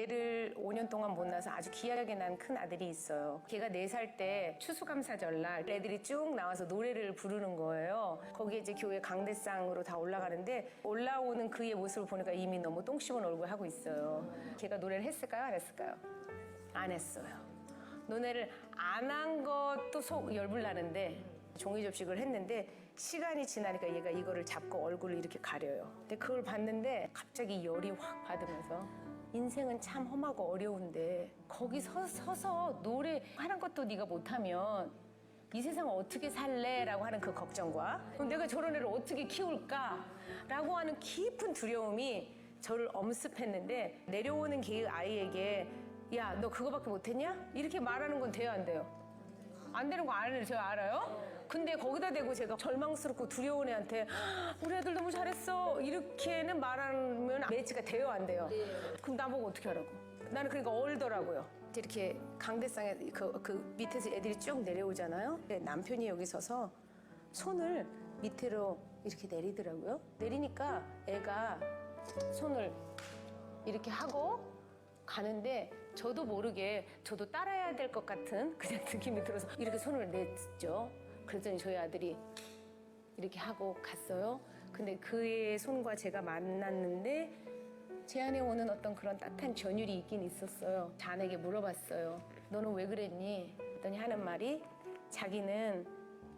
애를 5년 동안 못 낳아서 아주 귀하게 난 큰 아들이 있어요. 걔가 4살 때 추수감사절날 애들이 쭉 나와서 노래를 부르는 거예요. 거기에 이제 교회 강대상으로 다 올라가는데 올라오는 그의 모습을 보니까 이미 너무 똥 씹은 얼굴 하고 있어요. 걔가 노래를 했을까요? 안 했을까요? 안 했어요. 노래를 안 한 것도 속 열불 나는데 종이 접식을 했는데 시간이 지나니까 얘가 이거를 잡고 얼굴을 이렇게 가려요. 근데 그걸 봤는데 갑자기 열이 확 받으면서 인생은 참 험하고 어려운데 거기 서서 노래하는 것도 네가 못하면 이 세상을 어떻게 살래? 라고 하는 그 걱정과 그럼 내가 저런 애를 어떻게 키울까? 라고 하는 깊은 두려움이 저를 엄습했는데 내려오는 그 아이에게 야, 너 그거밖에 못했냐? 이렇게 말하는 건 돼요, 안 돼요? 안 되는 거 제가 알아요? 근데 거기다 대고 제가 절망스럽고 두려운 애한테 우리 애들 너무 잘했어 이렇게는 말하면 매치가 돼요, 안 돼요? 그럼 나보고 어떻게 하라고? 나는 그러니까 얼더라고요. 이렇게 강대상에 그 밑에서 애들이 쭉 내려오잖아요. 남편이 여기 서서 손을 밑으로 이렇게 내리더라고요. 내리니까 애가 손을 이렇게 하고 가는데 저도 모르게 저도 따라야 될 것 같은 그냥 느낌이 들어서 이렇게 손을 냈죠. 그랬더니 저희 아들이 이렇게 하고 갔어요. 근데 그의 손과 제가 만났는데 제 안에 오는 어떤 그런 따뜻한 전율이 있긴 있었어요. 자네에게 물어봤어요. 너는 왜 그랬니? 그랬더니 하는 말이 자기는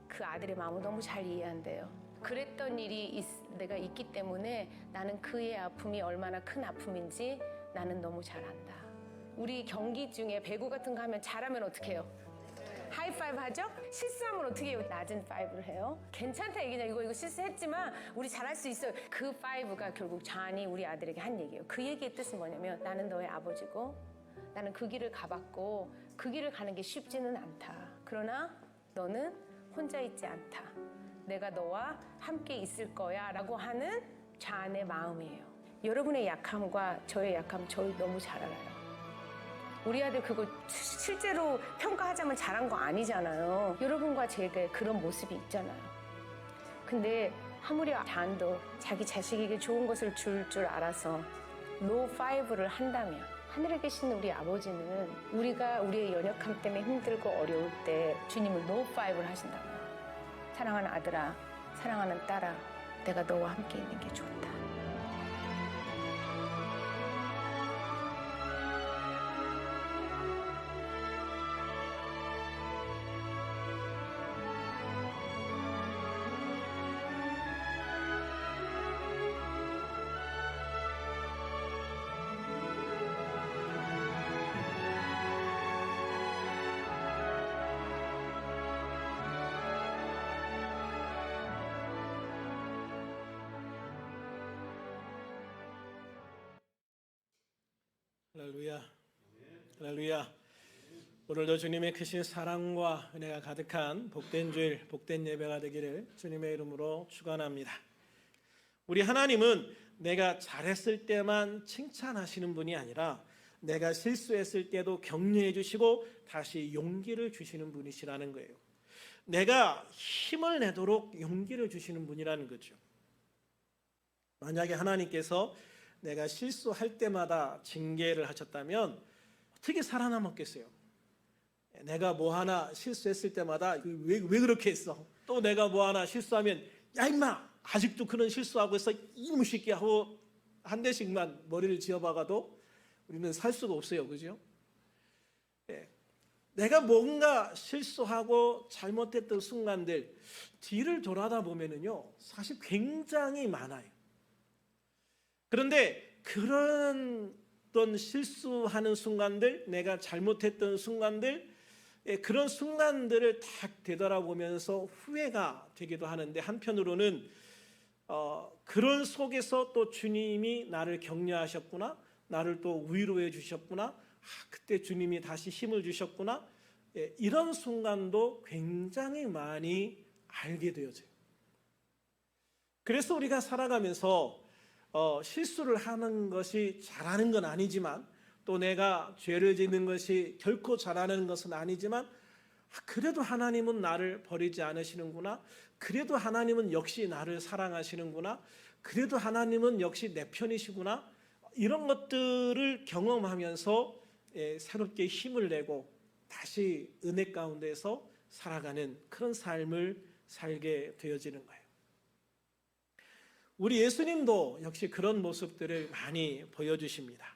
그 아들의 마음을 너무 잘 이해한대요. 그랬던 일이 내가 있기 때문에 나는 그의 아픔이 얼마나 큰 아픔인지 나는 너무 잘 안다. 우리 경기 중에 배구 같은 거 하면 잘하면 어떻게 해요? 하이파이브 하죠? 실수하면 어떻게 해요? 낮은 파이브를 해요. 괜찮다 얘기냐. 이거 실수했지만 우리 잘할 수 있어요. 그 파이브가 결국 잔이 우리 아들에게 한 얘기예요. 그 얘기의 뜻은 뭐냐면 나는 너의 아버지고 나는 그 길을 가봤고 그 길을 가는 게 쉽지는 않다. 그러나 너는 혼자 있지 않다. 내가 너와 함께 있을 거야 라고 하는 잔의 마음이에요. 여러분의 약함과 저의 약함 저희 너무 잘 알아요. 우리 아들 그거 실제로 평가하자면 잘한 거 아니잖아요. 여러분과 제게 그런 모습이 있잖아요. 근데 하물며 잔도 자기 자식에게 좋은 것을 줄 알아서 노 파이브를 한다면 하늘에 계신 우리 아버지는 우리가 우리의 연약함 때문에 힘들고 어려울 때 주님을 노 파이브를 하신다면 사랑하는 아들아, 사랑하는 딸아, 내가 너와 함께 있는 게 좋다. 할렐루야, 할렐루야. 오늘도 주님의 크신 사랑과 은혜가 가득한 복된 주일, 복된 예배가 되기를 주님의 이름으로 축원합니다. 우리 하나님은 내가 잘했을 때만 칭찬하시는 분이 아니라 내가 실수했을 때도 격려해 주시고 다시 용기를 주시는 분이시라는 거예요. 내가 힘을 내도록 용기를 주시는 분이라는 거죠. 만약에 하나님께서 내가 실수할 때마다 징계를 하셨다면 어떻게 살아남았겠어요? 내가 뭐 하나 실수했을 때마다 왜 그렇게 했어? 또 내가 뭐 하나 실수하면 야 임마 아직도 그런 실수하고 있어 이놈 새끼 하고 한 대씩만 머리를 지어박아도 우리는 살 수가 없어요. 그죠? 내가 뭔가 실수하고 잘못했던 순간들 뒤를 돌아다 보면은요 사실 굉장히 많아요. 그런데 그런 실수하는 순간들, 내가 잘못했던 순간들, 그런 순간들을 딱 되돌아보면서 후회가 되기도 하는데 한편으로는 그런 속에서 또 주님이 나를 격려하셨구나, 나를 또 위로해 주셨구나, 그때 주님이 다시 힘을 주셨구나, 이런 순간도 굉장히 많이 알게 되어져요. 그래서 우리가 살아가면서 실수를 하는 것이 잘하는 건 아니지만 또 내가 죄를 짓는 것이 결코 잘하는 것은 아니지만 그래도 하나님은 나를 버리지 않으시는구나, 그래도 하나님은 역시 나를 사랑하시는구나, 그래도 하나님은 역시 내 편이시구나, 이런 것들을 경험하면서 새롭게 힘을 내고 다시 은혜 가운데서 살아가는 그런 삶을 살게 되어지는 거예요. 우리 예수님도 역시 그런 모습들을 많이 보여주십니다.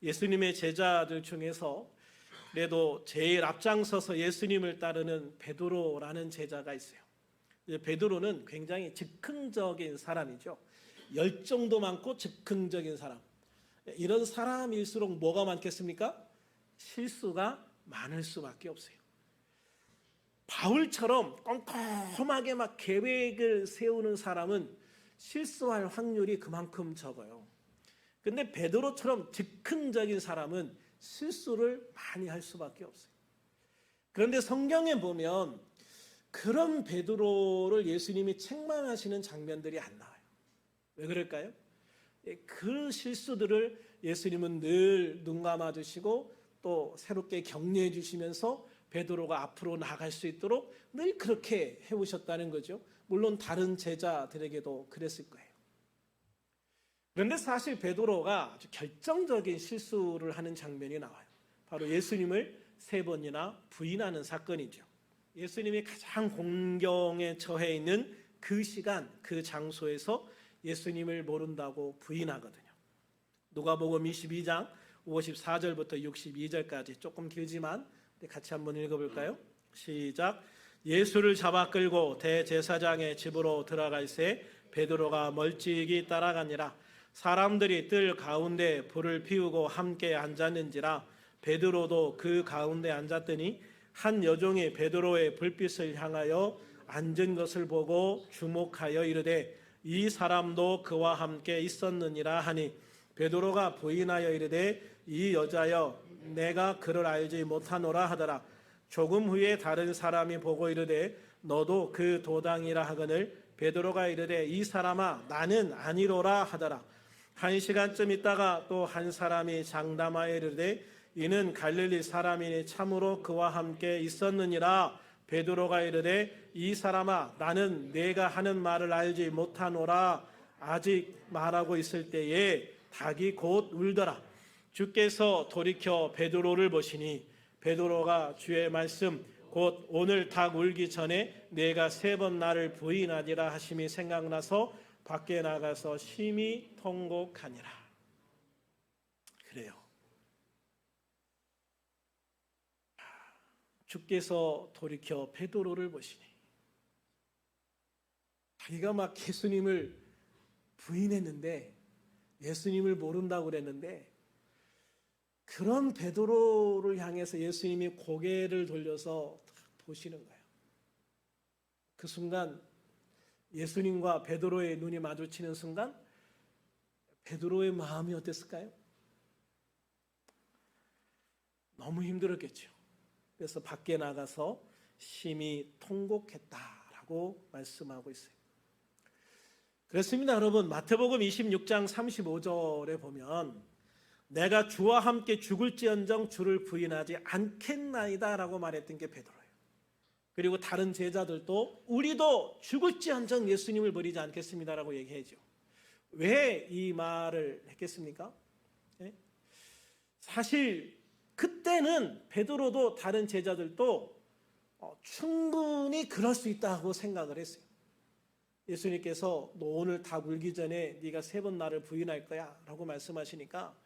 예수님의 제자들 중에서 그래도 제일 앞장서서 예수님을 따르는 베드로라는 제자가 있어요. 베드로는 굉장히 즉흥적인 사람이죠. 열정도 많고 즉흥적인 사람. 이런 사람일수록 뭐가 많겠습니까? 실수가 많을 수밖에 없어요. 바울처럼 꼼꼼하게 막 계획을 세우는 사람은 실수할 확률이 그만큼 적어요. 근데 베드로처럼 즉흥적인 사람은 실수를 많이 할 수밖에 없어요. 그런데 성경에 보면 그런 베드로를 예수님이 책망하시는 장면들이 안 나와요. 왜 그럴까요? 그 실수들을 예수님은 늘 눈 감아 주시고 또 새롭게 격려해 주시면서 베드로가 앞으로 나갈 수 있도록 늘 그렇게 해오셨다는 거죠. 물론 다른 제자들에게도 그랬을 거예요. 그런데 사실 베드로가 아주 결정적인 실수를 하는 장면이 나와요. 바로 예수님을 3번이나 부인하는 사건이죠. 예수님이 가장 공경에 처해 있는 그 시간, 그 장소에서 예수님을 모른다고 부인하거든요. 누가복음 22장 54절부터 62절까지 조금 길지만 같이 한번 읽어볼까요? 시작. 예수를 잡아 끌고 대제사장의 집으로 들어갈새 베드로가 멀찍이 따라가니라. 사람들이 뜰 가운데 불을 피우고 함께 앉았는지라. 베드로도 그 가운데 앉았더니 한 여종이 베드로의 불빛을 향하여 앉은 것을 보고 주목하여 이르되 이 사람도 그와 함께 있었느니라 하니 베드로가 부인하여 이르되 이 여자여 내가 그를 알지 못하노라 하더라. 조금 후에 다른 사람이 보고 이르되 너도 그 도당이라 하거늘 베드로가 이르되 이 사람아 나는 아니로라 하더라. 1시간쯤 있다가 또 한 사람이 장담하여 이르되 이는 갈릴리 사람이니 참으로 그와 함께 있었느니라. 베드로가 이르되 이 사람아 나는 네가 하는 말을 알지 못하노라. 아직 말하고 있을 때에 닭이 곧 울더라. 주께서 돌이켜 베드로를 보시니 베드로가 주의 말씀 곧 오늘 닭 울기 전에 내가 3번 나를 부인하리라 하심이 생각나서 밖에 나가서 심히 통곡하니라. 그래요. 주께서 돌이켜 베드로를 보시니 자기가 막 예수님을 부인했는데 예수님을 모른다고 그랬는데 그런 베드로를 향해서 예수님이 고개를 돌려서 보시는 거예요. 그 순간 예수님과 베드로의 눈이 마주치는 순간 베드로의 마음이 어땠을까요? 너무 힘들었겠죠. 그래서 밖에 나가서 심히 통곡했다라고 말씀하고 있어요. 그렇습니다, 여러분. 마태복음 26장 35절에 보면 내가 주와 함께 죽을지언정 주를 부인하지 않겠나이다라고 말했던 게 베드로예요. 그리고 다른 제자들도 우리도 죽을지언정 예수님을 버리지 않겠습니다라고 얘기하죠. 왜 이 말을 했겠습니까? 사실 그때는 베드로도 다른 제자들도 충분히 그럴 수 있다고 생각을 했어요. 예수님께서 너 오늘 닭 울기 전에 네가 3번 나를 부인할 거야 라고 말씀하시니까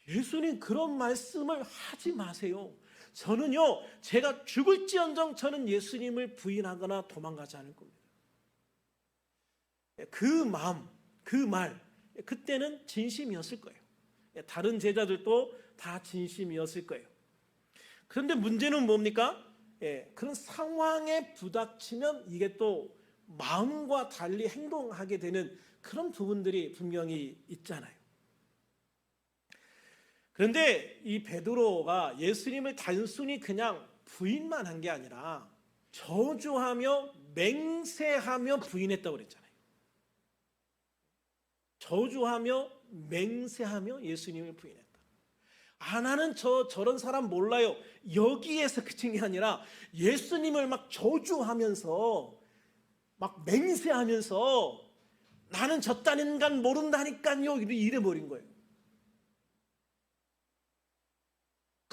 예수님 그런 말씀을 하지 마세요. 저는요 제가 죽을지언정 저는 예수님을 부인하거나 도망가지 않을 겁니다. 그 마음, 그 말 그때는 진심이었을 거예요. 다른 제자들도 다 진심이었을 거예요. 그런데 문제는 뭡니까? 그런 상황에 부닥치면 이게 또 마음과 달리 행동하게 되는 그런 부분들이 분명히 있잖아요. 그런데 이 베드로가 예수님을 단순히 그냥 부인만 한 게 아니라 저주하며 맹세하며 부인했다고 그랬잖아요. 저주하며 맹세하며 예수님을 부인했다. 나는 저런 사람 몰라요. 여기에서 그친 게 아니라 예수님을 막 저주하면서 막 맹세하면서 나는 저딴 인간 모른다니까요 이래버린 거예요.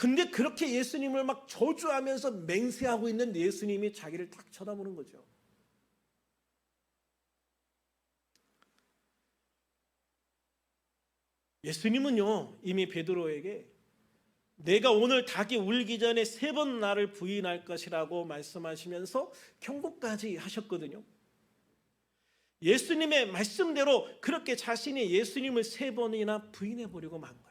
근데 그렇게 예수님을 막 저주하면서 맹세하고 있는 예수님이 자기를 딱 쳐다보는 거죠. 예수님은요, 이미 베드로에게 내가 오늘 닭이 울기 전에 3번 나를 부인할 것이라고 말씀하시면서 경고까지 하셨거든요. 예수님의 말씀대로 그렇게 자신이 예수님을 3번이나 부인해 보려고 만 거예요.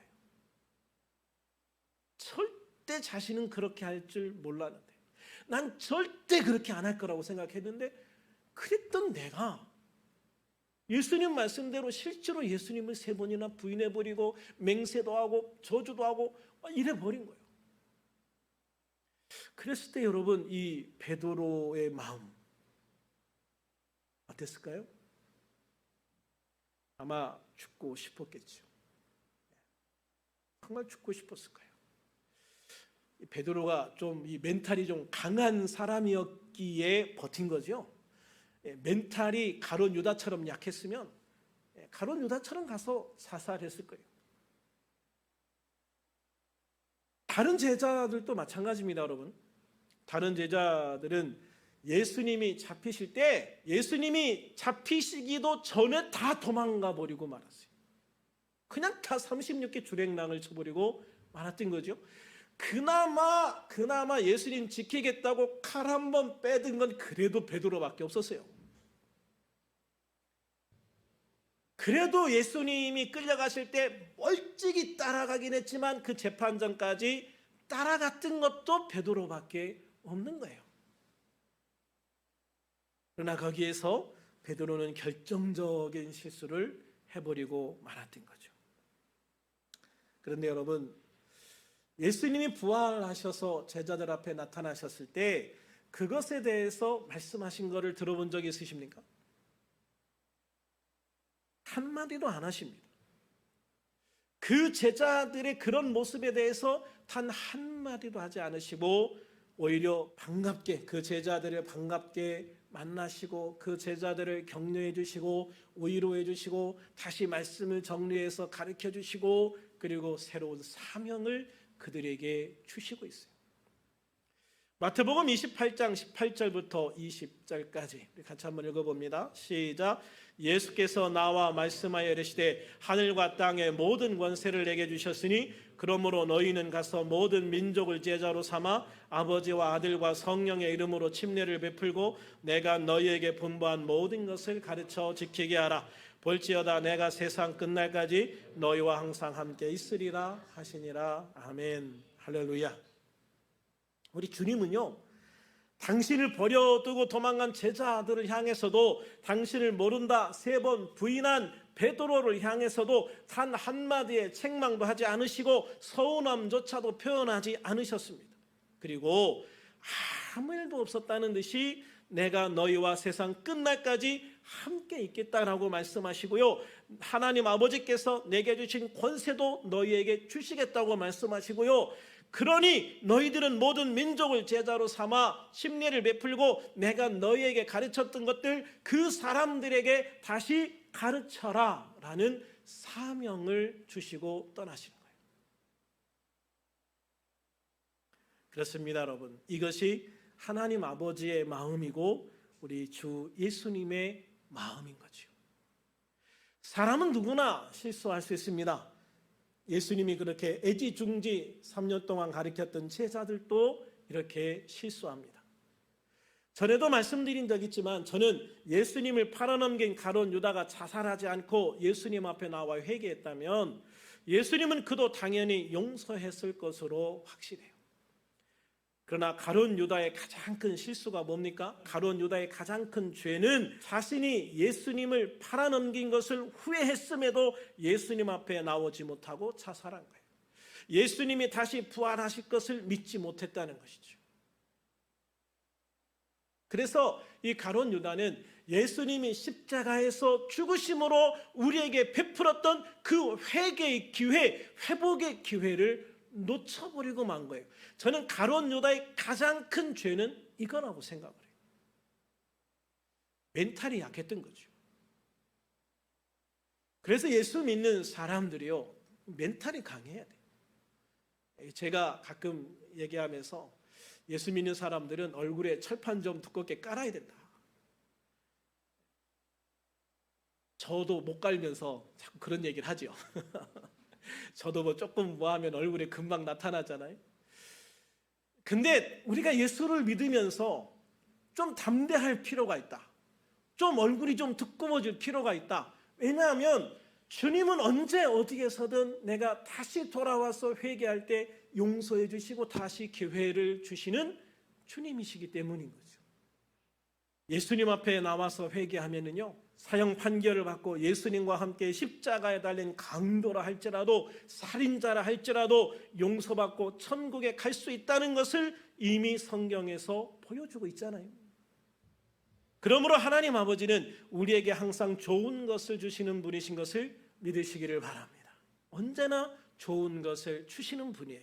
절대 자신은 그렇게 할 줄 몰랐는데, 난 절대 그렇게 안 할 거라고 생각했는데, 그랬던 내가 예수님 말씀대로 실제로 예수님을 3번이나 부인해 버리고 맹세도 하고 저주도 하고 이래 버린 거예요. 그랬을 때 여러분, 이 베드로의 마음 어땠을까요? 아마 죽고 싶었겠죠. 정말 죽고 싶었을 거예요. 베드로가 좀 이 멘탈이 좀 강한 사람이었기에 버틴 거죠. 멘탈이 가룟 유다처럼 약했으면 가룟 유다처럼 가서 사살했을 거예요. 다른 제자들도 마찬가지입니다, 여러분. 다른 제자들은 예수님이 잡히실 때 예수님이 잡히시기도 전에 다 도망가 버리고 말았어요. 그냥 다 36개 주랭랑을 쳐버리고 말았던 거죠. 그나마 예수님 지키겠다고 칼 한 번 빼든 건 그래도 베드로밖에 없었어요. 그래도 예수님이 끌려가실 때 멀찍이 따라가긴 했지만 그 재판전까지 따라갔던 것도 베드로밖에 없는 거예요. 그러나 거기에서 베드로는 결정적인 실수를 해버리고 말았던 거죠. 그런데 여러분, 예수님이 부활하셔서 제자들 앞에 나타나셨을 때 그것에 대해서 말씀하신 것을 들어본 적이 있으십니까? 한마디도 안 하십니다. 그 제자들의 그런 모습에 대해서 단 한마디도 하지 않으시고 오히려 반갑게 그 제자들을 반갑게 만나시고 그 제자들을 격려해 주시고 위로해 주시고 다시 말씀을 정리해서 가르쳐 주시고 그리고 새로운 사명을 그들에게 주시고 있어요. 마태복음 28장 18절부터 20절까지 같이 한번 읽어봅니다. 시작. 예수께서 나와 말씀하여 이르시되 하늘과 땅의 모든 권세를 내게 주셨으니 그러므로 너희는 가서 모든 민족을 제자로 삼아 아버지와 아들과 성령의 이름으로 침례를 베풀고 내가 너희에게 분부한 모든 것을 가르쳐 지키게 하라. 볼지어다 내가 세상 끝날까지 너희와 항상 함께 있으리라 하시니라. 아멘. 할렐루야. 우리 주님은요, 당신을 버려두고 도망간 제자들을 향해서도 당신을 모른다 3번 부인한 베드로를 향해서도 단 한마디의 책망도 하지 않으시고 서운함조차도 표현하지 않으셨습니다. 그리고 아무 일도 없었다는 듯이 내가 너희와 세상 끝날까지 함께 있겠다라고 말씀하시고요, 하나님 아버지께서 내게 주신 권세도 너희에게 주시겠다고 말씀하시고요, 그러니 너희들은 모든 민족을 제자로 삼아 침례를 베풀고 내가 너희에게 가르쳤던 것들 그 사람들에게 다시 가르쳐라 라는 사명을 주시고 떠나시는 거예요. 그렇습니다, 여러분. 이것이 하나님 아버지의 마음이고 우리 주 예수님의 마음인 거죠. 사람은 누구나 실수할 수 있습니다. 예수님이 그렇게 애지중지 3년 동안 가르쳤던 제자들도 이렇게 실수합니다. 전에도 말씀드린 적 있지만 저는 예수님을 팔아넘긴 가룟 유다가 자살하지 않고 예수님 앞에 나와 회개했다면 예수님은 그도 당연히 용서했을 것으로 확신해요. 그러나 가룟 유다의 가장 큰 실수가 뭡니까? 가룟 유다의 가장 큰 죄는 자신이 예수님을 팔아넘긴 것을 후회했음에도 예수님 앞에 나오지 못하고 자살한 거예요. 예수님이 다시 부활하실 것을 믿지 못했다는 것이죠. 그래서 이 가룟 유다는 예수님이 십자가에서 죽으심으로 우리에게 베풀었던 그 회개의 기회, 회복의 기회를 놓쳐버리고 만 거예요. 저는 가룟 유다의 가장 큰 죄는 이거라고 생각을 해요. 멘탈이 약했던 거죠. 그래서 예수 믿는 사람들이요, 멘탈이 강해야 돼요. 제가 가끔 얘기하면서 예수 믿는 사람들은 얼굴에 철판 좀 두껍게 깔아야 된다. 저도 못 깔면서 자꾸 그런 얘기를 하죠. 저도 뭐 조금 뭐 하면 얼굴에 금방 나타나잖아요. 근데 우리가 예수를 믿으면서 좀 담대할 필요가 있다. 좀 얼굴이 좀 두꺼워질 필요가 있다. 왜냐하면 주님은 언제 어디에서든 내가 다시 돌아와서 회개할 때 용서해 주시고 다시 기회를 주시는 주님이시기 때문인 거죠. 예수님 앞에 나와서 회개하면은요, 사형 판결을 받고 예수님과 함께 십자가에 달린 강도라 할지라도, 살인자라 할지라도 용서받고 천국에 갈 수 있다는 것을 이미 성경에서 보여주고 있잖아요. 그러므로 하나님 아버지는 우리에게 항상 좋은 것을 주시는 분이신 것을 믿으시기를 바랍니다. 언제나 좋은 것을 주시는 분이에요.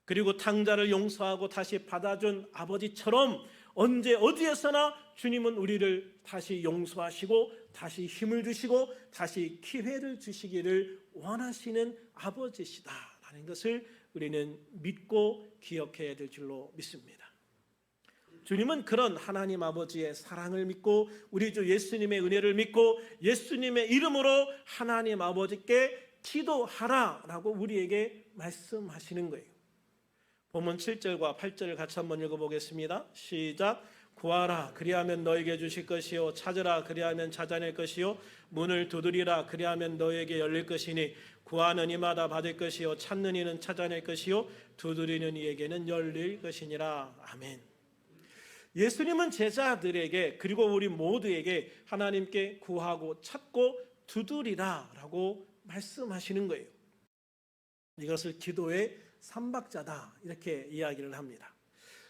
그리고 탕자를 용서하고 다시 받아준 아버지처럼 언제 어디에서나 주님은 우리를 다시 용서하시고 다시 힘을 주시고 다시 기회를 주시기를 원하시는 아버지시다라는 것을 우리는 믿고 기억해야 될 줄로 믿습니다. 주님은 그런 하나님 아버지의 사랑을 믿고 우리 주 예수님의 은혜를 믿고 예수님의 이름으로 하나님 아버지께 기도하라라고 우리에게 말씀하시는 거예요. 본문 7절과 8절을 같이 한번 읽어보겠습니다. 시작. 구하라 그리하면 너에게 주실 것이요 찾으라 그리하면 찾아낼 것이요 문을 두드리라 그리하면 너에게 열릴 것이니 구하는 이마다 받을 것이요 찾는 이는 찾아낼 것이요 두드리는 이에게는 열릴 것이니라. 아멘. 예수님은 제자들에게 그리고 우리 모두에게 하나님께 구하고 찾고 두드리라라고 말씀하시는 거예요. 이것을 기도의 삼박자다 이렇게 이야기를 합니다.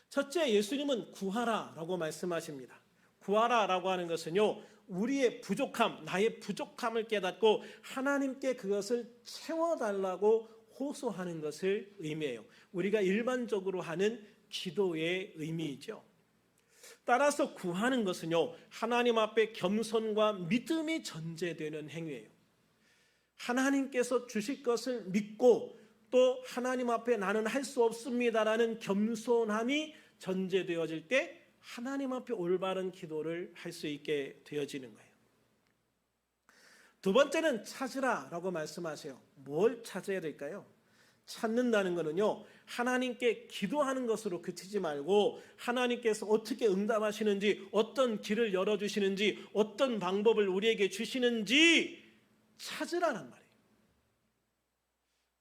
첫째, 예수님은 구하라라고 말씀하십니다. 구하라라고 하는 것은요, 우리의 부족함, 나의 부족함을 깨닫고 하나님께 그것을 채워달라고 호소하는 것을 의미해요. 우리가 일반적으로 하는 기도의 의미이죠. 따라서 구하는 것은요, 하나님 앞에 겸손과 믿음이 전제되는 행위예요. 하나님께서 주실 것을 믿고 또 하나님 앞에 나는 할 수 없습니다라는 겸손함이 전제되어질 때 하나님 앞에 올바른 기도를 할 수 있게 되어지는 거예요. 두 번째는 찾으라라고 말씀하세요. 뭘 찾아야 될까요? 찾는다는 것은요, 하나님께 기도하는 것으로 그치지 말고 하나님께서 어떻게 응답하시는지, 어떤 길을 열어주시는지, 어떤 방법을 우리에게 주시는지 찾으라는 말이에요.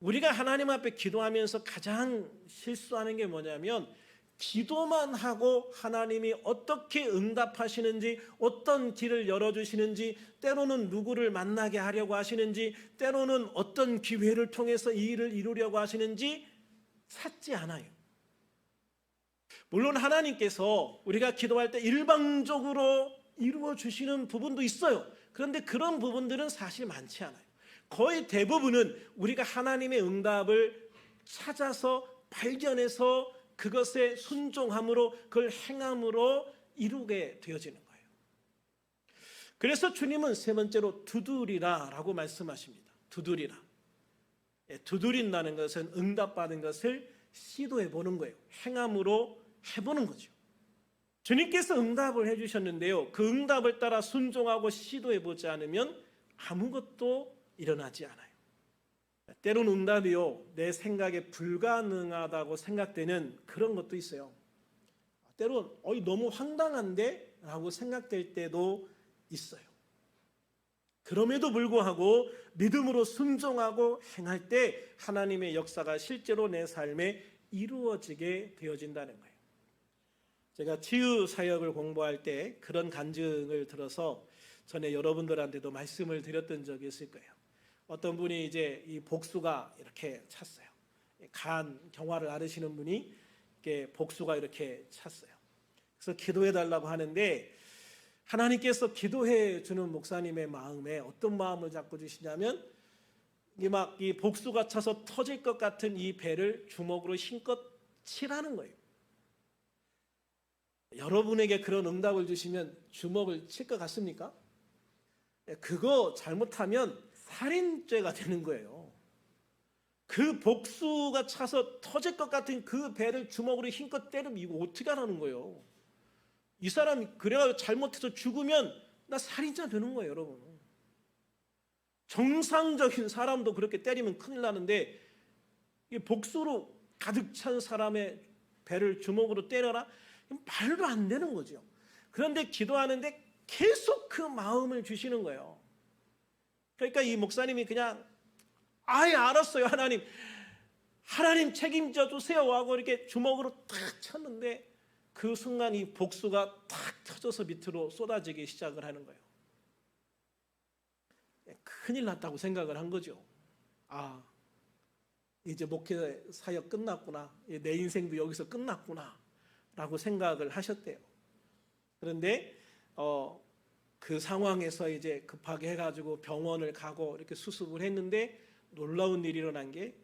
우리가 하나님 앞에 기도하면서 가장 실수하는 게 뭐냐면 기도만 하고 하나님이 어떻게 응답하시는지, 어떤 길을 열어주시는지, 때로는 누구를 만나게 하려고 하시는지, 때로는 어떤 기회를 통해서 이 일을 이루려고 하시는지 찾지 않아요. 물론 하나님께서 우리가 기도할 때 일방적으로 이루어 주시는 부분도 있어요. 그런데 그런 부분들은 사실 많지 않아요. 거의 대부분은 우리가 하나님의 응답을 찾아서 발견해서 그것에 순종함으로 그걸 행함으로 이루게 되어지는 거예요. 그래서 주님은 세 번째로 두드리라라고 말씀하십니다. 두드리라. 두드린다는 것은 응답받은 것을 시도해 보는 거예요. 행함으로 해보는 거죠. 주님께서 응답을 해주셨는데요, 그 응답을 따라 순종하고 시도해 보지 않으면 아무것도 일어나지 않아요. 때로는 응답이요, 내 생각에 불가능하다고 생각되는 그런 것도 있어요. 때로는 너무 황당한데? 라고 생각될 때도 있어요. 그럼에도 불구하고 믿음으로 순종하고 행할 때 하나님의 역사가 실제로 내 삶에 이루어지게 되어진다는 거예요. 제가 치유 사역을 공부할 때 그런 간증을 들어서 전에 여러분들한테도 말씀을 드렸던 적이 있을 거예요. 어떤 분이 이제 이 복수가 이렇게 찼어요. 간 경화를 앓으시는 분이 이렇게 복수가 이렇게 찼어요. 그래서 기도해 달라고 하는데 하나님께서 기도해 주는 목사님의 마음에 어떤 마음을 잡고 주시냐면 이 복수가 차서 터질 것 같은 이 배를 주먹으로 힘껏 치라는 거예요. 여러분에게 그런 응답을 주시면 주먹을 칠 것 같습니까? 그거 잘못하면 살인죄가 되는 거예요. 그 복수가 차서 터질 것 같은 그 배를 주먹으로 힘껏 때리면 이거 어떻게 하라는 거예요? 이 사람이 그래가 잘못해서 죽으면 나 살인자 되는 거예요, 여러분. 정상적인 사람도 그렇게 때리면 큰일 나는데 이 복수로 가득 찬 사람의 배를 주먹으로 때려라? 말도 안 되는 거죠. 그런데 기도하는데 계속 그 마음을 주시는 거예요. 그러니까 이 목사님이 그냥 아예 알았어요. 하나님 책임져 주세요 하고 이렇게 주먹으로 탁 쳤는데 그 순간 이 복수가 탁 터져서 밑으로 쏟아지기 시작을 하는 거예요. 큰일 났다고 생각을 한 거죠. 아, 이제 목회 사역 끝났구나. 내 인생도 여기서 끝났구나 라고 생각을 하셨대요. 그런데 그 상황에서 이제 급하게 해가지고 병원을 가고 이렇게 수습을 했는데 놀라운 일이 일어난 게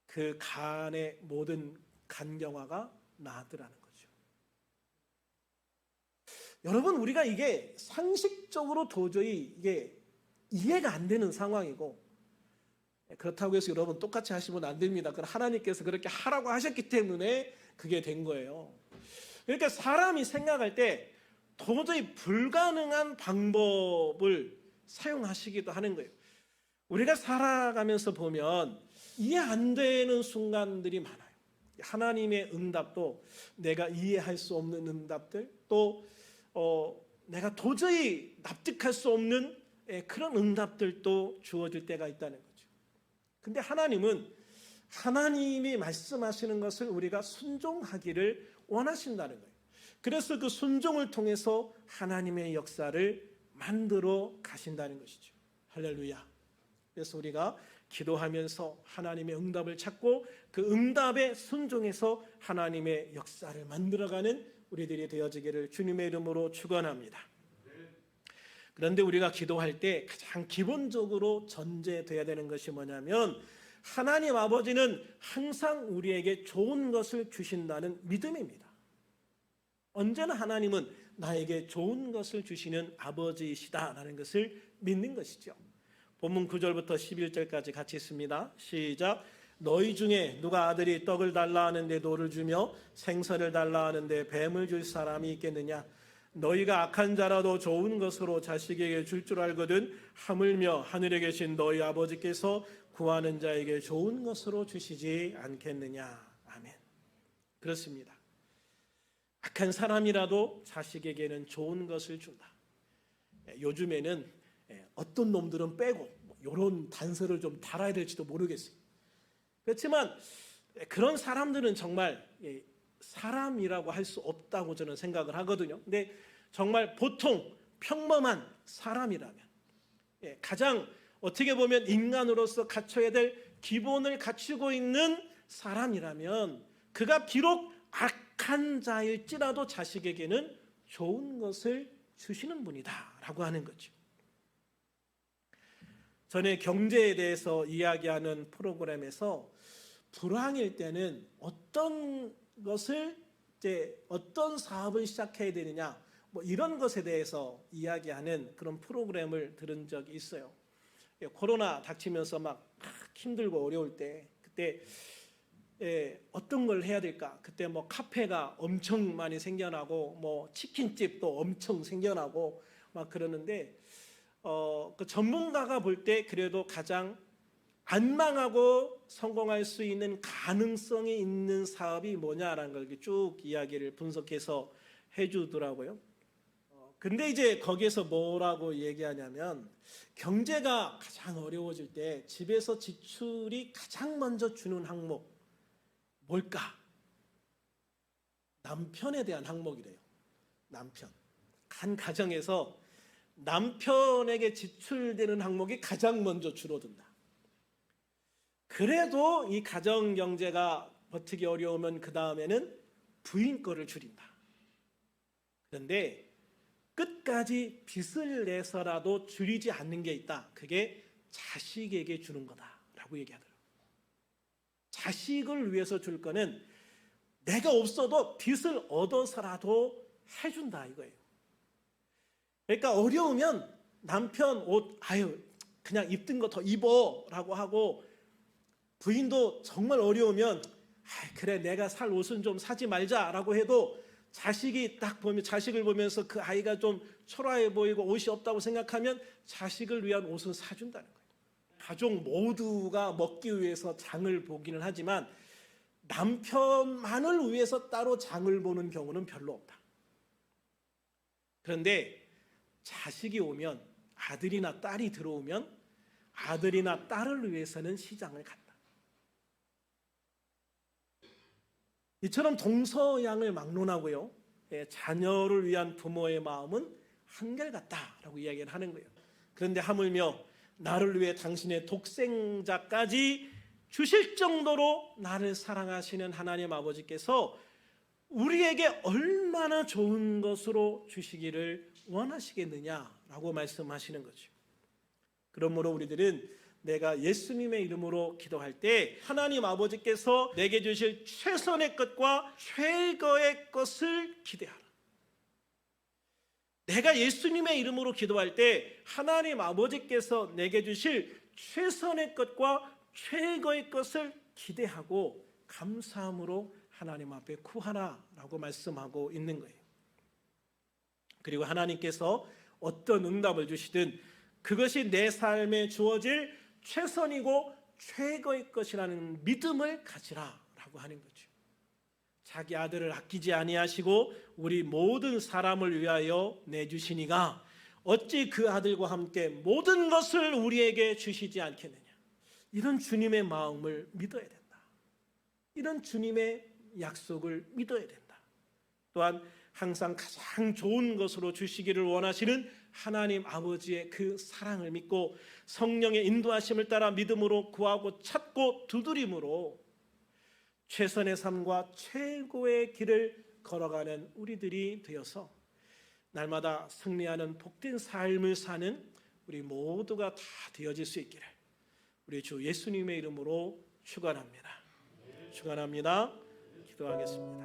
그 간의 모든 간경화가 나았더라는 거죠. 여러분, 우리가 이게 상식적으로 도저히 이게 이해가 안 되는 상황이고, 그렇다고 해서 여러분 똑같이 하시면 안 됩니다. 그건 하나님께서 그렇게 하라고 하셨기 때문에 그게 된 거예요. 그러니까 사람이 생각할 때 도저히 불가능한 방법을 사용하시기도 하는 거예요. 우리가 살아가면서 보면 이해 안 되는 순간들이 많아요. 하나님의 응답도 내가 이해할 수 없는 응답들, 또 내가 도저히 납득할 수 없는 그런 응답들도 주어질 때가 있다는 거죠. 근데 하나님은 하나님이 말씀하시는 것을 우리가 순종하기를 원하신다는 거예요. 그래서 그 순종을 통해서 하나님의 역사를 만들어 가신다는 것이죠. 할렐루야. 그래서 우리가 기도하면서 하나님의 응답을 찾고 그 응답에 순종해서 하나님의 역사를 만들어가는 우리들이 되어지기를 주님의 이름으로 축원합니다. 그런데 우리가 기도할 때 가장 기본적으로 전제돼야 되는 것이 뭐냐면 하나님 아버지는 항상 우리에게 좋은 것을 주신다는 믿음입니다. 언제나 하나님은 나에게 좋은 것을 주시는 아버지이시다라는 것을 믿는 것이죠. 본문 9절부터 11절까지 같이 있습니다. 시작. 너희 중에 누가 아들이 떡을 달라 하는데 돌을 주며 생선을 달라 하는데 뱀을 줄 사람이 있겠느냐? 너희가 악한 자라도 좋은 것으로 자식에게 줄 줄 알거든 하물며 하늘에 계신 너희 아버지께서 구하는 자에게 좋은 것으로 주시지 않겠느냐? 아멘. 그렇습니다. 악한 사람이라도 자식에게는 좋은 것을 준다. 요즘에는 어떤 놈들은 빼고 이런 단서를 좀 달아야 될지도 모르겠어요. 그렇지만 그런 사람들은 정말 사람이라고 할 수 없다고 저는 생각을 하거든요. 근데 정말 보통 평범한 사람이라면 가장 어떻게 보면 인간으로서 갖춰야 될 기본을 갖추고 있는 사람이라면 그가 비록 악한 자일지라도 자식에게는 좋은 것을 주시는 분이다라고 하는 거죠. 전에 경제에 대해서 이야기하는 프로그램에서 불황일 때는 어떤 사업을 시작해야 되느냐 이런 것에 대해서 이야기하는 그런 프로그램을 들은 적이 있어요. 코로나 닥치면서 막 힘들고 어려울 때 그때 어떤 걸 해야 될까? 그때 카페가 엄청 많이 생겨나고 치킨집도 엄청 생겨나고 막 그러는데 그 전문가가 볼 때 그래도 가장 안 망하고 성공할 수 있는 가능성이 있는 사업이 뭐냐라는 걸 쭉 이야기를 분석해서 해주더라고요. 근데 이제 거기에서 뭐라고 얘기하냐면 경제가 가장 어려워질 때 집에서 지출이 가장 먼저 주는 항목 뭘까? 남편에 대한 항목이래요. 남편. 한 가정에서 남편에게 지출되는 항목이 가장 먼저 줄어든다. 그래도 이 가정 경제가 버티기 어려우면 그 다음에는 부인 거를 줄인다. 그런데 끝까지 빚을 내서라도 줄이지 않는 게 있다. 그게 자식에게 주는 거다라고 얘기하더라고요. 자식을 위해서 줄 거는 내가 없어도 빚을 얻어서라도 해준다 이거예요. 그러니까 어려우면 남편 옷 그냥 입던 거 더 입어라고 하고, 부인도 정말 어려우면 그래 내가 살 옷은 좀 사지 말자라고 해도 자식이 딱 보면, 자식을 보면서 그 아이가 좀 초라해 보이고 옷이 없다고 생각하면 자식을 위한 옷은 사준다는 거예요. 가족 모두가 먹기 위해서 장을 보기는 하지만 남편만을 위해서 따로 장을 보는 경우는 별로 없다. 그런데 자식이 오면, 아들이나 딸이 들어오면 아들이나 딸을 위해서는 시장을 간다. 이처럼 동서양을 막론하고요, 자녀를 위한 부모의 마음은 한결같다라고 이야기를 하는 거예요. 그런데 하물며 나를 위해 당신의 독생자까지 주실 정도로 나를 사랑하시는 하나님 아버지께서 우리에게 얼마나 좋은 것으로 주시기를 원하시겠느냐라고 말씀하시는 거죠. 그러므로 우리들은 내가 예수님의 이름으로 기도할 때 하나님 아버지께서 내게 주실 최선의 것과 최고의 것을 기대하라. 내가 예수님의 이름으로 기도할 때 하나님 아버지께서 내게 주실 최선의 것과 최고의 것을 기대하고 감사함으로 하나님 앞에 구하라라고 말씀하고 있는 거예요. 그리고 하나님께서 어떤 응답을 주시든 그것이 내 삶에 주어질 최선이고 최고의 것이라는 믿음을 가지라라고 하는 거죠. 자기 아들을 아끼지 아니하시고 우리 모든 사람을 위하여 내주시니가 어찌 그 아들과 함께 모든 것을 우리에게 주시지 않겠느냐. 이런 주님의 마음을 믿어야 된다. 이런 주님의 약속을 믿어야 된다. 또한 항상 가장 좋은 것으로 주시기를 원하시는 하나님 아버지의 그 사랑을 믿고 성령의 인도하심을 따라 믿음으로 구하고 찾고 두드림으로 최선의 삶과 최고의 길을 걸어가는 우리들이 되어서 날마다 승리하는 복된 삶을 사는 우리 모두가 다 되어질 수 있기를 우리 주 예수님의 이름으로 축원합니다. 축원합니다. 기도하겠습니다.